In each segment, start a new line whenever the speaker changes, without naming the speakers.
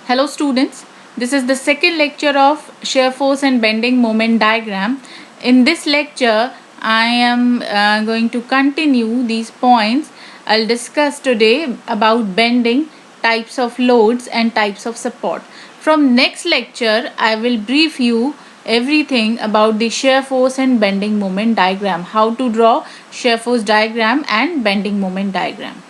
Hello students, this is the second lecture of shear force and bending moment diagram. In this lecture, I am going to continue these points. I'll discuss today about bending, types of loads and types of support. From next lecture, I will brief you everything about the shear force and bending moment diagram, how to draw shear force diagram and bending moment diagram.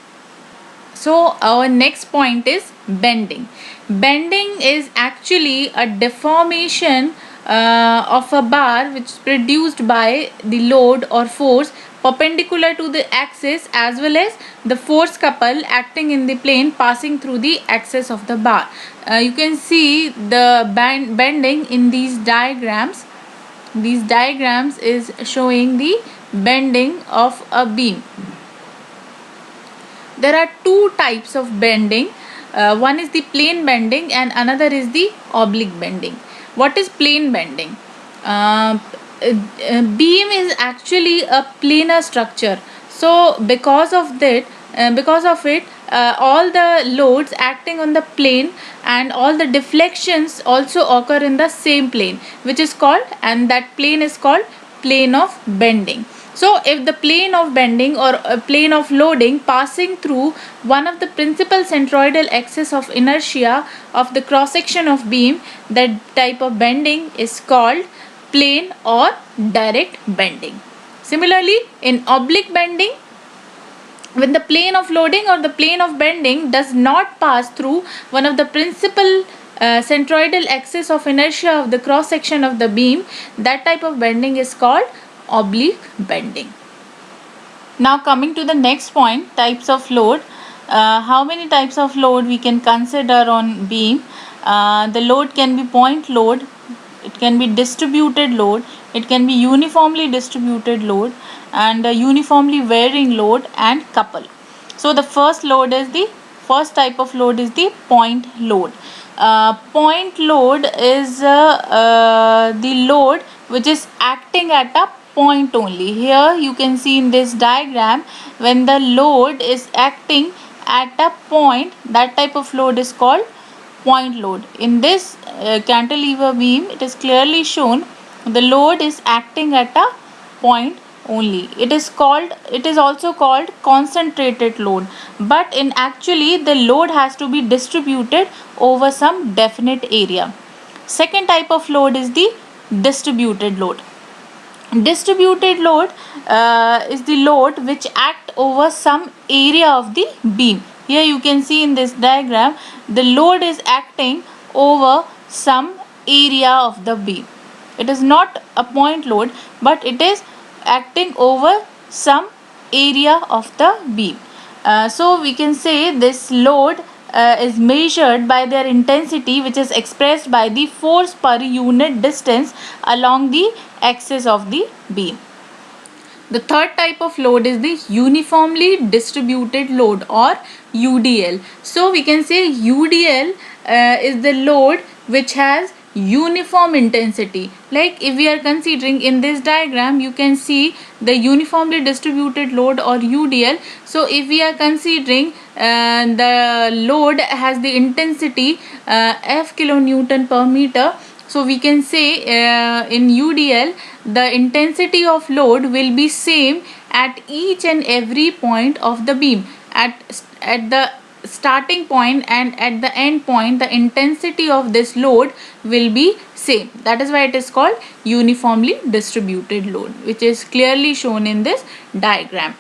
So our next point is bending. Bending is actually a deformation of a bar which is produced by the load or force perpendicular to the axis as well as the force couple acting in the plane passing through the axis of the bar. You can see the bending in these diagrams. These diagrams is showing the bending of a beam. There are two types of bending. One is the plane bending and another is the oblique bending. What is plane bending? Beam is actually a planar structure. So because of it, all the loads acting on the plane and all the deflections also occur in the same plane, which is called, and that plane is called plane of bending. So if the plane of bending or a plane of loading passing through one of the principal centroidal axis of inertia of the cross section of beam, that type of bending is called plane or direct bending. Similarly, in oblique bending, when the plane of loading or the plane of bending does not pass through one of the principal centroidal axis of inertia of the cross section of the beam, that type of bending is called oblique bending. Now coming to the next point, types of load. How many types of load we can consider on beam? The load can be point load, it can be distributed load, it can be uniformly distributed load, and uniformly varying load and couple. So the first type of load is the point load. Point load is the load which is acting at a point only. Here you can see in this diagram, when the load is acting at a point, that type of load is called point load. In this cantilever beam, it is clearly shown the load is acting at a point only. It is also called concentrated load, but in actually the load has to be distributed over some definite area. Second type of load is the distributed load. Distributed load is the load which act over some area of the beam. Here you can see in this diagram, the load is acting over some area of the beam. It is not a point load, but it is acting over some area of the beam. So we can say this load is measured by their intensity, which is expressed by the force per unit distance along the axis of the beam. The third type of load is the uniformly distributed load or UDL. So we can say UDL is the load which has uniform intensity. Like if we are considering in this diagram, you can see the uniformly distributed load or UDL. So if we are considering the load has the intensity F kilonewton per meter, so we can say in UDL the intensity of load will be same at each and every point of the beam. At the starting point and at the end point, the intensity of this load will be same. That is why it is called uniformly distributed load, which is clearly shown in this diagram.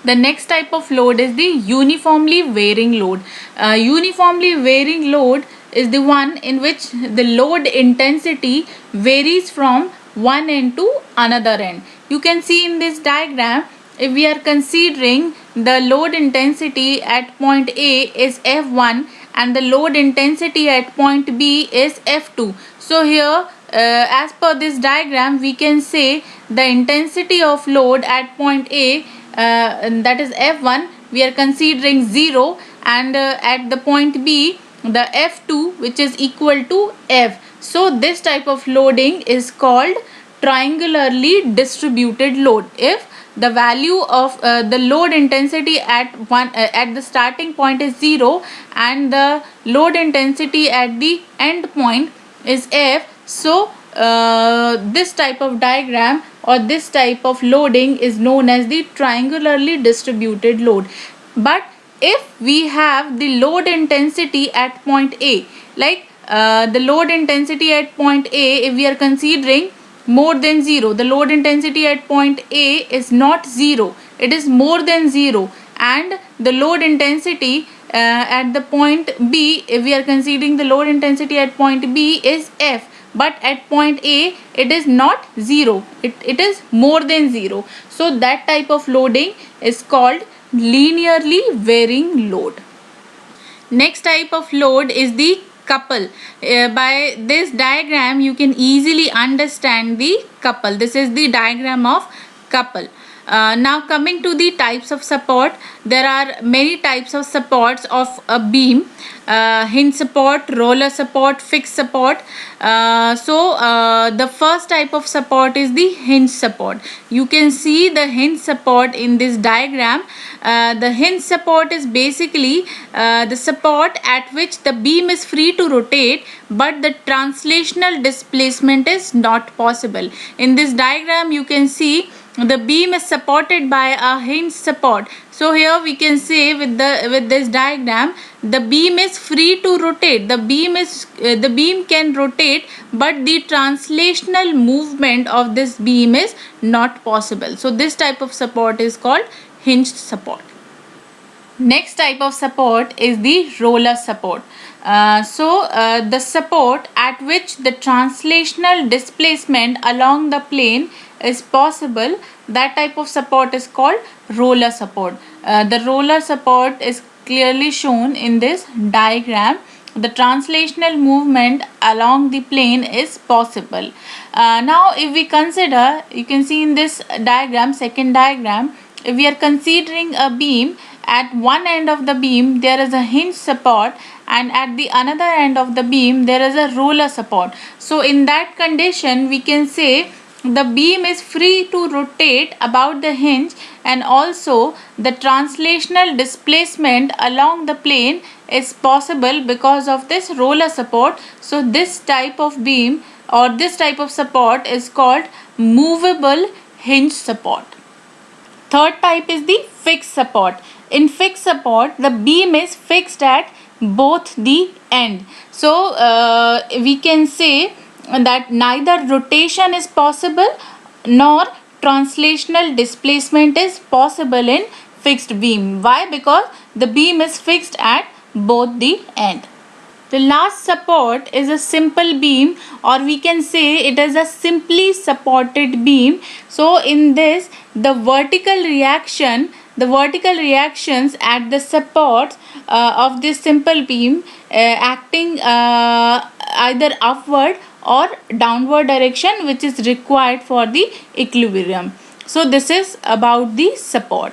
The next type of load is the uniformly varying load. Uniformly varying load is the one in which the load intensity varies from one end to another end. You can see in this diagram, if we are considering the load intensity at point A is F1 and the load intensity at point B is F2. So here as per this diagram, we can say the intensity of load at point A, that is F1, we are considering 0, and at the point B the F2, which is equal to F. So this type of loading is called triangularly distributed load. If the value of the load intensity at the starting point is 0 and the load intensity at the end point is F. So this type of diagram or this type of loading is known as the triangularly distributed load. But if we have the load intensity at point A, like the load intensity at point A, if we are considering more than 0, the load intensity at point A is not 0, it is more than 0, and the load intensity at the point B, if we are considering the load intensity at point B is F, but at point A it is not 0, it is more than 0. So that type of loading is called linearly varying load. Next type of load is the couple. By this diagram you can easily understand the couple. This is the diagram of couple. Now coming to the types of support, there are many types of supports of a beam: hinge support, roller support, fixed support. The first type of support is the hinge support. You can see the hinge support in this diagram. The hinge support is basically the support at which the beam is free to rotate, but the translational displacement is not possible. In this diagram you can see the beam is supported by a hinge support. So here we can say with this diagram, the beam is free to rotate. The beam can rotate, but the translational movement of this beam is not possible. So this type of support is called hinged support. Next type of support is the roller support. The support at which the translational displacement along the plane is possible, that type of support is called roller support. The roller support is clearly shown in this diagram. The translational movement along the plane is possible. Now if we consider, you can see in this diagram, second diagram, if we are considering a beam, at one end of the beam there is a hinge support and at the another end of the beam there is a roller support. So in that condition we can say the beam is free to rotate about the hinge, and also the translational displacement along the plane is possible because of this roller support. So this type of beam or this type of support is called movable hinge support. Third type is the fixed support. In fixed support, the beam is fixed at both the end. So we can say that neither rotation is possible nor translational displacement is possible in fixed beam. Why? Because the beam is fixed at both the end. The last support is a simple beam, or we can say it is a simply supported beam. So in this, the vertical reactions at the supports of this simple beam acting either upward or downward direction, which is required for the equilibrium. So this is about the support.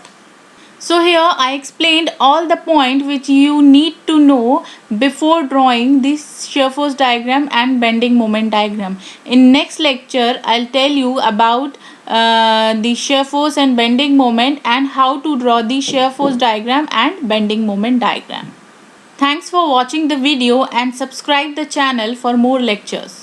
So here I explained all the points which you need to know before drawing this shear force diagram and bending moment diagram. In next lecture, I'll tell you about the shear force and bending moment and how to draw the shear force diagram and bending moment diagram. Thanks for watching the video and subscribe the channel for more lectures.